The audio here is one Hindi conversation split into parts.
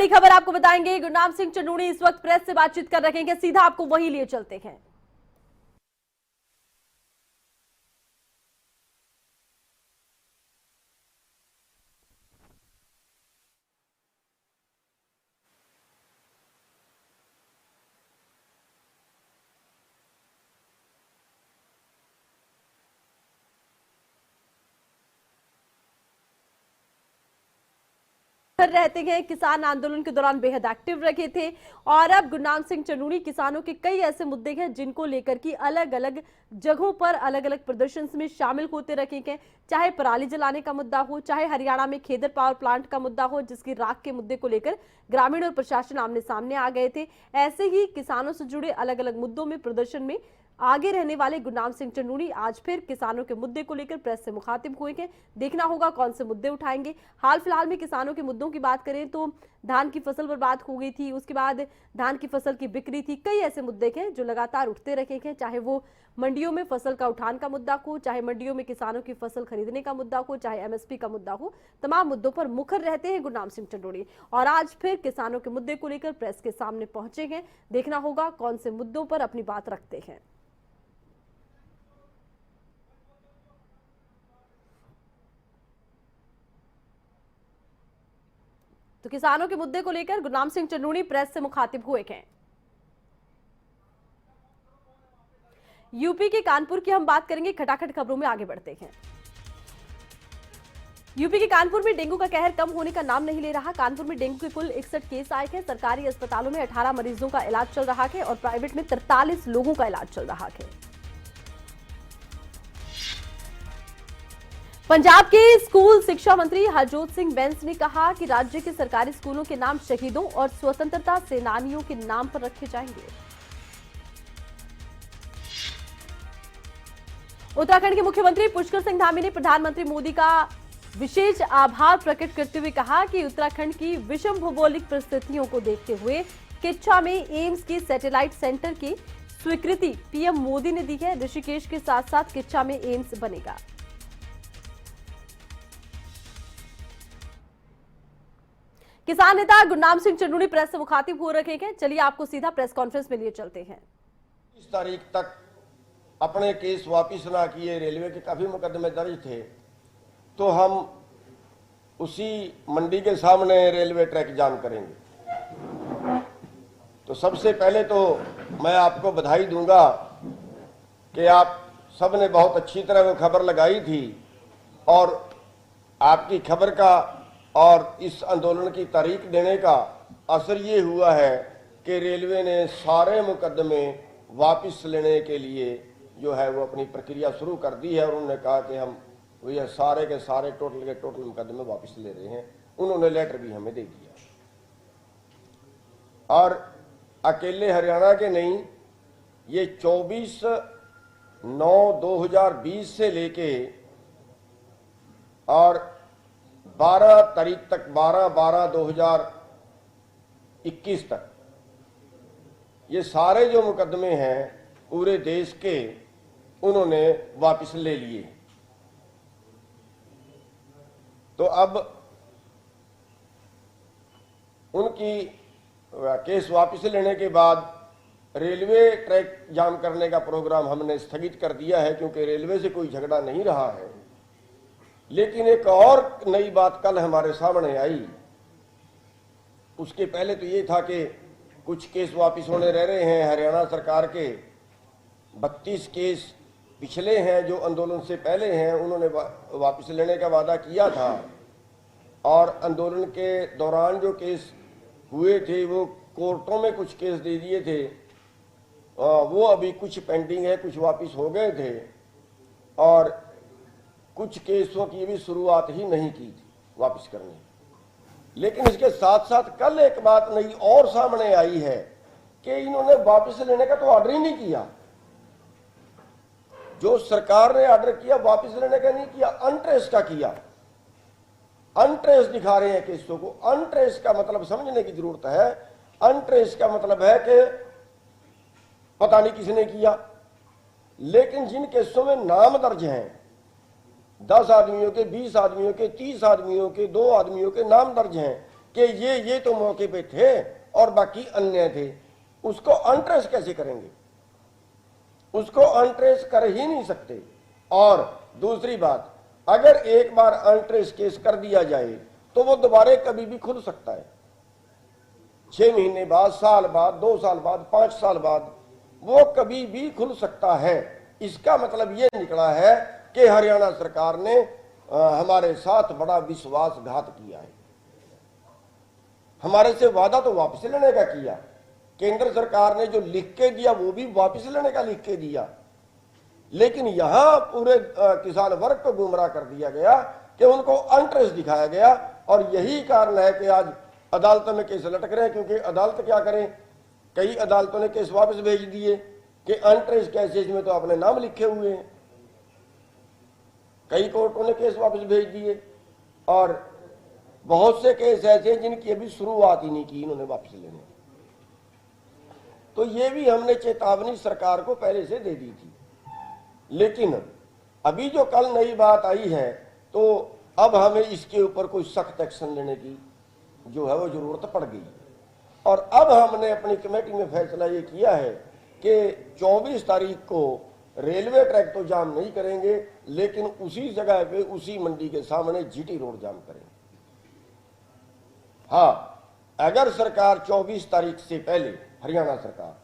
बड़ी खबर आपको बताएंगे। गुरनाम सिंह चन्नूणी इस वक्त प्रेस से बातचीत कर रहे हैं, सीधा आपको वहीं लिए चलते हैं। रहते हैं, किसान आंदोलन के दौरान बेहद एक्टिव रखे थे और अब गुरनाम सिंह चन्नूणी किसानों के कई ऐसे मुद्दे हैं जिनको लेकर की अलग अलग जगहों पर अलग अलग प्रदर्शन में शामिल होते रखे हैं। चाहे पराली जलाने का मुद्दा हो, चाहे हरियाणा में खेदर पावर प्लांट का मुद्दा हो जिसकी राख के मुद्दे को लेकर ग्रामीण और प्रशासन आमने सामने आ गए थे, ऐसे ही किसानों से जुड़े अलग अलग मुद्दों में प्रदर्शन में आगे रहने वाले गुरनाम सिंह चन्नूणी आज फिर किसानों के मुद्दे को लेकर प्रेस से मुखातिब हुए हैं। देखना होगा कौन से मुद्दे उठाएंगे। हाल फिलहाल में किसानों के मुद्दों की बात करें तो धान की फसल बर्बाद हो गई थी, उसके बाद धान की फसल की बिक्री थी। कई ऐसे मुद्दे हैं जो लगातार उठते रहे हैं, चाहे वो मंडियों में फसल का उठान का मुद्दा हो, चाहे मंडियों में किसानों की फसल खरीदने का मुद्दा हो, चाहे एमएसपी का मुद्दा हो। तमाम मुद्दों पर मुखर रहते हैं गुरनाम सिंह चन्नूणी और आज फिर किसानों के मुद्दे को लेकर प्रेस के सामने पहुंचे हैं। देखना होगा कौन से मुद्दों पर अपनी बात रखते हैं। तो किसानों के मुद्दे को लेकर गुरनाम सिंह चन्नूणी प्रेस से मुखातिब हुए हैं। यूपी के कानपुर की हम बात करेंगे, खटाखट खबरों में आगे बढ़ते हैं। यूपी के कानपुर में डेंगू का कहर कम होने का नाम नहीं ले रहा। कानपुर में डेंगू के कुल 61 केस आए हैं। सरकारी अस्पतालों में 18 मरीजों का इलाज चल रहा है और प्राइवेट में 43 लोगों का इलाज चल रहा है। पंजाब के स्कूल शिक्षा मंत्री हरजोत सिंह बैंस ने कहा कि राज्य के सरकारी स्कूलों के नाम शहीदों और स्वतंत्रता सेनानियों के नाम पर रखे जाएंगे। उत्तराखंड के मुख्यमंत्री पुष्कर सिंह धामी ने प्रधानमंत्री मोदी का विशेष आभार प्रकट करते हुए कहा कि उत्तराखंड की विषम भौगोलिक परिस्थितियों को देखते हुए किच्छा में एम्स के सैटेलाइट सेंटर की स्वीकृति पीएम मोदी ने दी है। ऋषिकेश के साथ साथ किच्छा में एम्स बनेगा। किसान नेता गुरनाम सिंह चन्नूणी प्रेस से मुखातिब हो रखे हैं। चलिए आपको सीधा प्रेस कॉन्फ्रेंस में लिए चलते हैं। इस तारीख तक अपने केस वापिस ना किए, रेलवे के काफी मुकदमे दर्ज थे, तो हम उसी मंडी के सामने रेलवे ट्रैक जाम करेंगे। तो सबसे पहले तो मैं आपको बधाई दूंगा कि आप सबने बहुत अच्छी तरह वो खबर लगाई थी और आपकी खबर का और इस आंदोलन की तारीख देने का असर ये हुआ है कि रेलवे ने सारे मुकदमे वापस लेने के लिए जो है वो अपनी प्रक्रिया शुरू कर दी है और उन्होंने कहा कि हम ये सारे के सारे टोटल के टोटल मुकदमे वापस ले रहे हैं। उन्होंने लेटर भी हमें दे दिया और अकेले हरियाणा के नहीं, ये 24/9/2020 से लेके और 12 तारीख तक 12/12/2021 तक ये सारे जो मुकदमे हैं पूरे देश के उन्होंने वापस ले लिए। तो अब उनकी केस वापस लेने के बाद रेलवे ट्रैक जाम करने का प्रोग्राम हमने स्थगित कर दिया है क्योंकि रेलवे से कोई झगड़ा नहीं रहा है। लेकिन एक और नई बात कल हमारे सामने आई। उसके पहले तो ये था कि कुछ केस वापस होने रह रहे हैं। हरियाणा सरकार के 32 केस पिछले हैं जो आंदोलन से पहले हैं, उन्होंने वापस लेने का वादा किया था और आंदोलन के दौरान जो केस हुए थे वो कोर्टों में कुछ केस दे दिए थे, वो अभी कुछ पेंडिंग है, कुछ वापस हो गए थे और कुछ केसों की भी शुरुआत ही नहीं की थी वापस करने। लेकिन इसके साथ साथ कल एक बात नई और सामने आई है कि इन्होंने वापस लेने का तो ऑर्डर ही नहीं किया। जो सरकार ने ऑर्डर किया वापस लेने का नहीं किया, अनट्रेस का किया। अनट्रेस दिखा रहे हैं केसों को। अनट्रेस का मतलब समझने की जरूरत है। अनट्रेस का मतलब है कि पता नहीं किसने किया, लेकिन जिन केसों में नाम दर्ज हैं, 10 आदमियों के, 20 आदमियों के, 30 आदमियों के, 2 आदमियों के नाम दर्ज हैं, कि ये तो मौके पे थे और बाकी अन्य थे, उसको अनट्रेस कैसे करेंगे? उसको अनट्रेस कर ही नहीं सकते। और दूसरी बात, अगर एक बार अनट्रेस केस कर दिया जाए तो वो दोबारा कभी भी खुल सकता है। 6 महीने बाद, साल बाद, 2 साल बाद, 5 साल बाद वो कभी भी खुल सकता है। इसका मतलब ये निकला है कि हरियाणा सरकार ने हमारे साथ बड़ा विश्वासघात किया है। हमारे से वादा तो वापस लेने का किया, केंद्र सरकार ने जो लिख के दिया वो भी वापस लेने का लिख के दिया, लेकिन यहां पूरे किसान वर्ग को गुमराह कर दिया गया कि उनको अनट्रेस दिखाया गया। और यही कारण है कि आज अदालतों में केस लटक रहे हैं, क्योंकि अदालत क्या करें, कई अदालतों ने केस वापस भेज दिए कि अनट्रेस केसेस में तो अपने नाम लिखे हुए हैं। कई कोर्टों ने केस वापस भेज दिए और बहुत से केस ऐसे जिनकी अभी शुरुआत ही नहीं की इन्होंने वापस लेने। तो ये भी हमने चेतावनी सरकार को पहले से दे दी थी, लेकिन अभी जो कल नई बात आई है तो अब हमें इसके ऊपर कोई सख्त एक्शन लेने की जो है वो जरूरत पड़ गई। और अब हमने अपनी कमेटी में फैसला ये किया है कि 24 तारीख को रेलवे ट्रैक तो जाम नहीं करेंगे, लेकिन उसी जगह पे उसी मंडी के सामने जीटी रोड जाम करेंगे। हाँ, अगर सरकार 24 तारीख से पहले, हरियाणा सरकार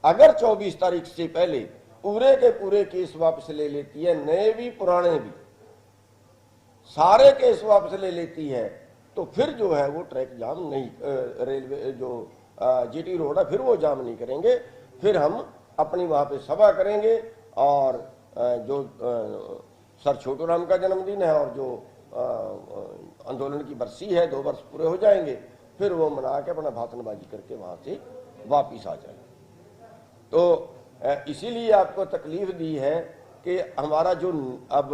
अगर 24 तारीख से पहले पूरे के पूरे केस वापस ले लेती है, नए भी पुराने भी सारे केस वापस ले लेती है, तो फिर जो है वो ट्रैक जाम नहीं, रेलवे जो जीटी रोड है फिर वो जाम नहीं करेंगे। फिर हम अपनी वहां पे सभा करेंगे और जो सर छोटू राम का जन्मदिन है और जो आंदोलन की बरसी है, 2 वर्ष पूरे हो जाएंगे, फिर वो मना के अपना भाषणबाजी करके वहां से वापिस आ जाए। तो इसीलिए आपको तकलीफ दी है कि हमारा जो अब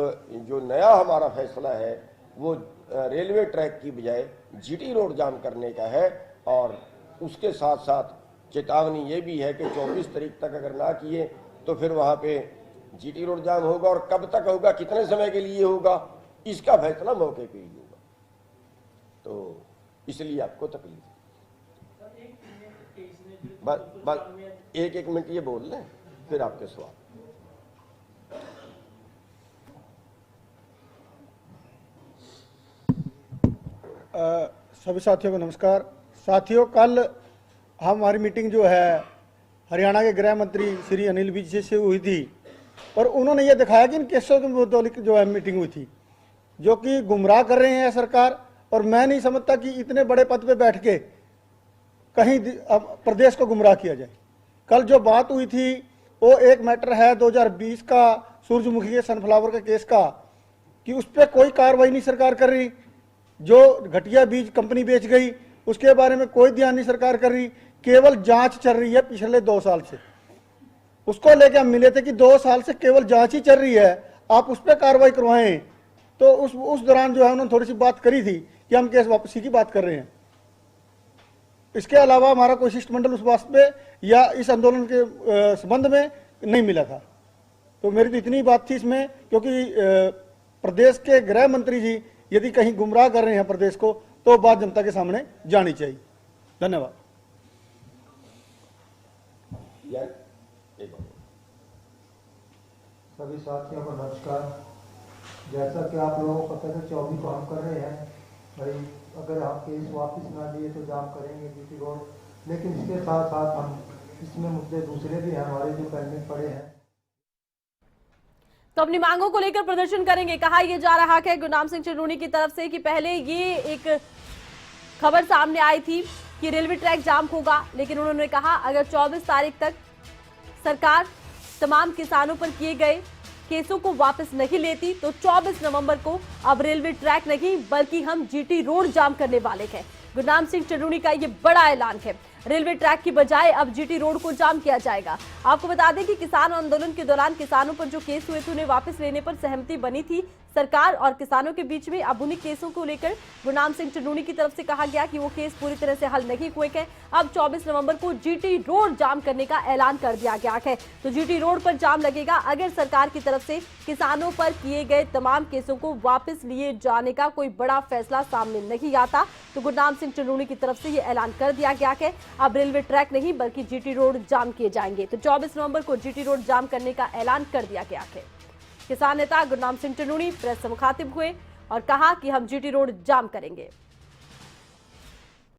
जो नया हमारा फैसला है वो रेलवे ट्रैक की बजाय जीटी रोड जाम करने का है। और उसके साथ साथ चेतावनी ये भी है कि 24 तारीख तक अगर ना किए तो फिर वहाँ पे जीटी रोड जाम होगा, और कब तक होगा, कितने समय के लिए होगा, इसका फैसला मौके पे ही होगा। तो इसलिए आपको तकलीफ। बस 1 मिनट ये बोल लें, फिर आपके सवाल। सभी साथियों को नमस्कार। साथियों, कल हमारी मीटिंग जो है हरियाणा के गृह मंत्री श्री अनिल विज से हुई थी, और उन्होंने ये दिखाया कि इन केसों के मुताबिक जो है मीटिंग हुई थी, जो कि गुमराह कर रहे हैं सरकार। और मैं नहीं समझता कि इतने बड़े पद पे बैठ के कहीं प्रदेश को गुमराह किया जाए। कल जो बात हुई थी वो एक मैटर है 2020 का सूरजमुखी के सनफ्लावर का केस का, कि उस पर कोई कार्रवाई नहीं सरकार कर रही। जो घटिया बीज कंपनी बेच गई उसके बारे में कोई ध्यान नहीं सरकार कर रही, केवल जांच चल रही है पिछले 2 साल से। उसको लेके हम मिले थे कि 2 साल से केवल जांच ही चल रही है, आप उस पर कार्रवाई करवाएं। तो उस दौरान जो है उन्होंने थोड़ी सी बात करी थी कि हम केस वापसी की बात कर रहे हैं। इसके अलावा हमारा कोई शिष्टमंडल उस बात पे या इस आंदोलन के संबंध में नहीं मिला था। तो मेरी तो इतनी बात थी इसमें, क्योंकि प्रदेश के गृह मंत्री जी यदि कहीं गुमराह कर रहे हैं प्रदेश को तो बात जनता के सामने जानी चाहिए। धन्यवाद। सभी साथियों को नमस्कार। जैसा कि आप लोगों को पता है 24 को हम कर रहे हैं भाई, अगर आप केस वापस ना लिए तो जाम करेंगे जीटी रोड, लेकिन इसके साथ साथ हम इसमें मुद्दे दूसरे भी हैं हमारे जो पेंडिंग पड़े हैं। तो अपनी मांगों को लेकर प्रदर्शन करेंगे, कहा यह जा रहा है गुरनाम सिंह चन्नूनी की तरफ से कि पहले ये एक खबर सामने आई थी कि रेलवे ट्रैक जाम होगा, लेकिन उन्होंने कहा अगर 24 तारीख तक सरकार तमाम किसानों पर किए गए केसों को वापस नहीं लेती तो 24 नवंबर को अब रेलवे ट्रैक नहीं बल्कि हम जीटी रोड जाम करने वाले हैं। गुरनाम सिंह चन्नूनी का ये बड़ा ऐलान है। रेलवे ट्रैक की बजाय अब जीटी रोड को जाम किया जाएगा। आपको बता दें कि किसान आंदोलन के दौरान किसानों पर जो केस हुए थे उन्हें वापस लेने पर सहमति बनी थी सरकार और किसानों के बीच में। अब उन्हीं केसों को लेकर गुरनाम सिंह चन्नूनी की तरफ से कहा गया कि वो केस पूरी तरह से हल नहीं हुए हैं। अब 24 नवंबर को जीटी रोड जाम करने का ऐलान कर दिया गया है। तो जीटी रोड पर जाम लगेगा अगर सरकार की तरफ से किसानों पर किए गए तमाम केसों को वापस लिए जाने का कोई बड़ा फैसला सामने नहीं आता। तो गुरनाम सिंह चन्नूनी की तरफ से ये ऐलान कर दिया गया है। अब रेलवे ट्रैक नहीं बल्कि जीटी रोड जाम किए जाएंगे। तो 24 नवंबर को जीटी रोड जाम करने का ऐलान कर दिया गया है। किसान नेता गुरनाम सिंह चन्नूनी प्रेस से मुखातिब हुए और कहा कि हम जीटी रोड जाम करेंगे।